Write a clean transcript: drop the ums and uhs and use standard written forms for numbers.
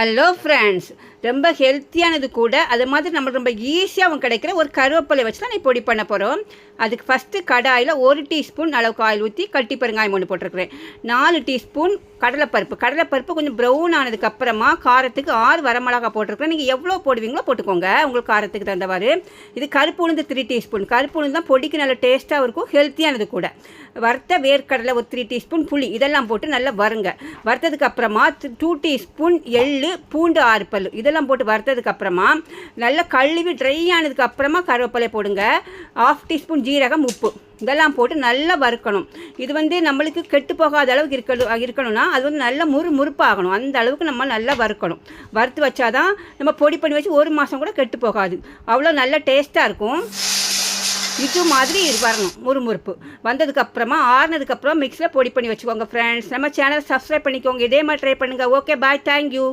Hello friends, ரொம்ப ஹெல்த்தியானது கூட, அது மாதிரி நம்மளுக்கு ரொம்ப ஈஸியாகவும் கிடைக்கிற ஒரு கருவேப்பிலை வச்சு தான் நீ பொடி பண்ண போகிறோம். அதுக்கு ஃபஸ்ட்டு கடாயில் 1 டீஸ்பூன் அளவுக்கு ஆயில் ஊற்றி கட்டி பெருங்காயம் ஒன்று போட்டிருக்கிறேன். 4 டீஸ்பூன் கடலைப்பருப்பு கொஞ்சம் ப்ரௌன் ஆனதுக்கப்புறமா காரத்துக்கு 6 வரமிளகா போட்டிருக்கிறேன். நீங்கள் எவ்வளோ போடுவீங்களோ போட்டுக்கோங்க, உங்களுக்கு காரத்துக்கு தகுந்தவாறு. இது கருப்பு உளுந்து 3 டீஸ்பூன். கருப்பு உளுந்து தான் பொடிக்கு நல்ல டேஸ்ட்டாகவும் இருக்கும், ஹெல்த்தியானது கூட. வறுத்த வேர்க்கடலை ஒரு 3 டீஸ்பூன், புளி இதெல்லாம் போட்டு நல்லா வறுங்க. வறுத்ததுக்கப்புறமா 2 டீஸ்பூன் எள்ளு, பூண்டு 6 பல் இதெல்லாம் போட்டு வறுத்ததுக்கப்புறமா நல்லா கழுவி ட்ரை ஆனதுக்கப்புறமா கருவேப்பிலை போடுங்க. 1/2 டீஸ்பூன் ஜீரகம், உப்பு இதெல்லாம் போட்டு நல்லா வறுக்கணும். இது நம்மளுக்கு கெட்டு போகாத அளவுக்கு இருக்கணும்னா அது நல்லா முறுப்பாகணும். அந்த அளவுக்கு நம்ம நல்லா வறுக்கணும். வறுத்து வச்சாதான் நம்ம பொடி பண்ணி வச்சு 1 மாதம் கூட கெட்டு போகாது. அவ்வளோ நல்ல டேஸ்ட்டாக இருக்கும். இது மாதிரி வரணும், முறுமுறுப்பு வந்ததுக்கப்புறமா ஆறுனதுக்கப்புறம் மிக்ஸில் பொடி பண்ணி வச்சுக்கோங்க. ஃப்ரெண்ட்ஸ், நம்ம சேனலை சப்ஸ்கிரைப் பண்ணிக்கோங்க. இதே மாதிரி ட்ரை பண்ணுங்கள். ஓகே, பாய், தேங்க்யூ.